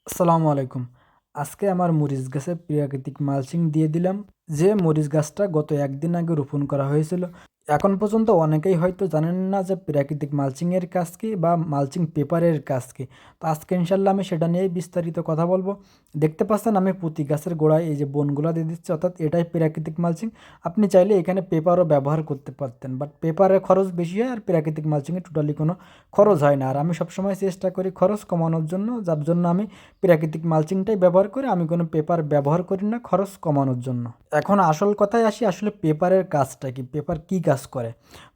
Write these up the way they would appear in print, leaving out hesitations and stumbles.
আসসালামু আলাইকুম। আজকে আমার মরিচ গাছে প্রাকৃতিক মালচিং দিয়ে দিলাম। যে মরিচ গাছটা গত ১ দিন আগে রোপণ করা হয়েছিল। এখন পর্যন্ত অনেকেই হয়তো জানেন না যে প্রাকৃতিক মালচিং এর কাজ কি বা মালচিং পেপারের কাজ কি। তো আজকে ইনশাআল্লাহ আমি সেটা নিয়েই বিস্তারিত কথা বলবো। দেখতে পাচ্ছেন আমি প্রতি গাছের গোড়ায় এই যে বনগুলা দিয়ে দিচ্ছি, অর্থাৎ এটাই প্রাকৃতিক মালচিং। আপনি চাইলে এখানে পেপারও ব্যবহার করতে পারতেন, বাট পেপারের খরচ বেশি হয় আর প্রাকৃতিক মালচিংয়ে টোটালি কোনো খরচ হয় না। আর আমি সবসময় চেষ্টা করি খরচ কমানোর জন্য, যার জন্য আমি প্রাকৃতিক মালচিংটাই ব্যবহার করি। আমি কোনো পেপার ব্যবহার করি না খরচ কমানোর জন্য। এখন আসল কথায় আসি, আসলে পেপারের কাজটা কি, পেপার কি কাজ করে।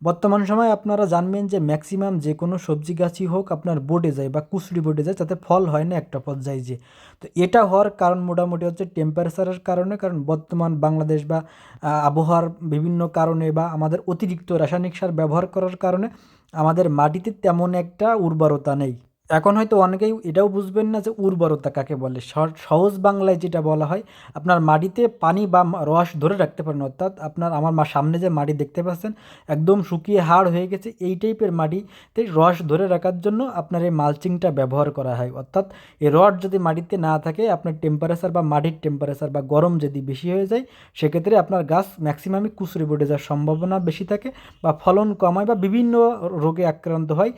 বর্তমান সময়ে আপনারা জানবেন যে ম্যাক্সিমাম যে কোনো সবজি গাছই হোক আপনার বোটে যায় বা কুচড়ি বোটে যায়, যাতে ফল হয় না একটা পর্যায়ে যে। তো এটা হওয়ার কারণ মোটামুটি হচ্ছে টেম্পারেচারের কারণে। কারণ বর্তমান বাংলাদেশ বা আবহাওয়ার বিভিন্ন কারণে বা আমাদের অতিরিক্ত রাসায়নিক সার ব্যবহার করার কারণে আমাদের মাটিতে তেমন একটা উর্বরতা নেই। এখন হয়তো অনেকেই এটাও বুঝবেন না যে উর্বরতা কাকে বলে। সহজ বাংলায় যেটা বলা হয়, আপনার মাটিতে পানি বা রস ধরে রাখতে পারেন। অর্থাৎ আপনার আমার সামনে যে মাটি দেখতে পাচ্ছেন একদম শুকিয়ে হাড় হয়ে গেছে, এই টাইপের মাটিতে রস ধরে রাখার জন্য আপনার এই মালচিংটা ব্যবহার করা হয়। অর্থাৎ এই রড যদি মাটিতে না থাকে, আপনার টেম্পারেচার বা মাটির টেম্পারেচার বা গরম যদি বেশি হয়ে যায়, সেক্ষেত্রে আপনার গাছ ম্যাক্সিমামই কুঁচড়ে পড়ে যাওয়ার সম্ভাবনা বেশি থাকে বা ফলন কম হয় বা বিভিন্ন রোগে আক্রান্ত হয়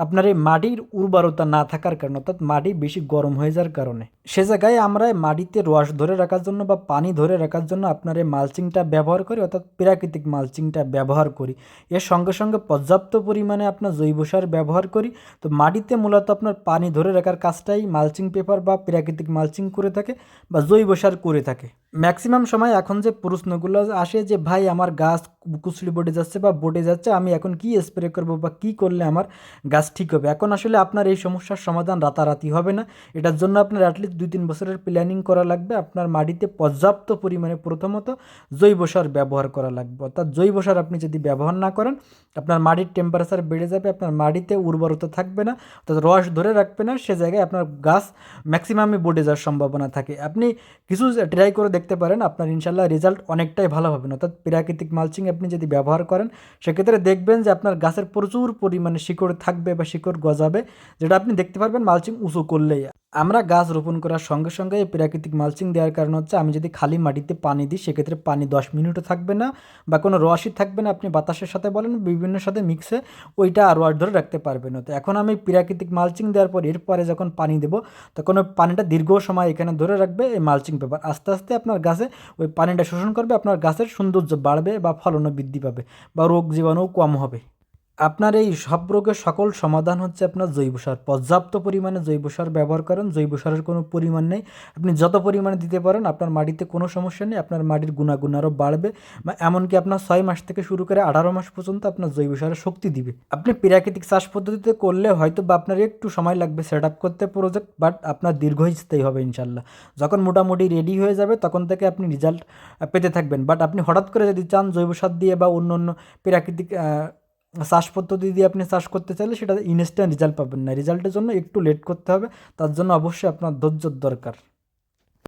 আপনার এই মাটির উর্বরতা না থাকার কারণে, অর্থাৎ মাটি বেশি গরম হয়ে যাওয়ার কারণে। সে জায়গায় আমরা মাটিতে রস ধরে রাখার জন্য বা পানি ধরে রাখার জন্য আপনার এই মালচিংটা ব্যবহার করি, অর্থাৎ প্রাকৃতিক মালচিংটা ব্যবহার করি। এর সঙ্গে সঙ্গে পর্যাপ্ত পরিমাণে আপনার জৈব সার ব্যবহার করি। তো মাটিতে মূলত আপনার পানি ধরে রাখার কাজটাই মালচিং পেপার বা প্রাকৃতিক মালচিং করে থাকে বা জৈব সার করে থাকে। ম্যাক্সিমাম সময় এখন যে প্রশ্নগুলো আসে যে ভাই আমার গাছ কুচলি পড়ে যাচ্ছে বা বটে যাচ্ছে, আমি এখন কি স্প্রে করব বা কি করলে আমার গাছ ঠিক হবে। এখন আসলে আপনার এই সমস্যার সমাধান রাতারাতি হবে না। এটার জন্য আপনার অ্যাটলিস্ট ২-৩ বছরের প্ল্যানিং করা লাগবে। আপনার মাটিতে পর্যাপ্ত পরিমাণে প্রথমত জৈব সার ব্যবহার করা লাগবে। অর্থাৎ জৈব সার আপনি যদি ব্যবহার না করেন, আপনার মাটির টেম্পারেচার বেড়ে যাবে, আপনার মাটিতে উর্বরতা থাকবে না, অর্থাৎ রস ধরে রাখবে না। সে জায়গায় আপনার গাছ ম্যাক্সিমামই বটে যাওয়ার সম্ভাবনা থাকে। আপনি কিছু ট্রাই করে দেখতে পারেন, আপনার ইনশাল্লাহ রেজাল্ট অনেকটাই ভালো হবে। অর্থাৎ প্রাকৃতিক মালচিং আপনি যদি ব্যবহার করেন, সেক্ষেত্রে দেখবেন যে আপনার গাছের প্রচুর পরিমাণে শিকড় থাকবে বা শিকড় গজাবে, যেটা আপনি দেখতে পারবেন মালচিং উঁচু করলেই। আমরা গাছ রোপণ করার সঙ্গে সঙ্গে এই প্রাকৃতিক মালচিং দেওয়ার কারণ হচ্ছে, আমি যদি খালি মাটিতে পানি দিই সেক্ষেত্রে পানি 10 মিনিটও থাকবে না বা কোনো রসই থাকবে না। আপনি বাতাসের সাথে বলেন বিভিন্ন সাথে মিক্সে ওইটা রস ধরে রাখতে পারবেন না। তো এখন আমি প্রাকৃতিক মালচিং দেওয়ার পর এরপরে যখন পানি দেবো, তখন ওই পানিটা দীর্ঘ সময় এখানে ধরে রাখবে এই মালচিং পেপার। আস্তে আস্তে আপনার গাছে ওই পানিটা শোষণ করবে, আপনার গাছের সৌন্দর্য বাড়বে বা ফলনও বৃদ্ধি পাবে বা রোগ জীবাণুও কম হবে। আপনার এই সব রোগের সকল সমাধান হচ্ছে আপনার জৈব সার। পর্যাপ্ত পরিমাণে জৈব সার ব্যবহার করেন। জৈব সারের কোনো পরিমাণ নেই, আপনি যত পরিমাণে দিতে পারেন আপনার মাটিতে কোনো সমস্যা নেই। আপনার মাটির গুণাগুণ আরও বাড়বে বা এমনকি আপনার ৬ মাস থেকে শুরু করে ১৮ মাস পর্যন্ত আপনার জৈব সারের শক্তি দিবে। আপনি প্রাকৃতিক চাষ পদ্ধতিতে করলে হয়তো বা আপনার একটু সময় লাগবে সেট আপ করতে প্রজেক্ট, বাট আপনার দীর্ঘস্থায়ী হবে ইনশাল্লাহ। যখন মোটামুটি রেডি হয়ে যাবে তখন থেকে আপনি রেজাল্ট পেতে থাকবেন। বাট আপনি হঠাৎ করে যদি চান জৈব সার দিয়ে বা অন্য অন্য প্রাকৃতিক চাষ পদ্ধতি দিয়ে আপনি চাষ করতে চাইলে সেটা ইনস্ট্যান্ট রেজাল্ট পাবেন না। রেজাল্টের জন্য একটু লেট করতে হবে, তার জন্য অবশ্যই আপনার ধৈর্যর দরকার।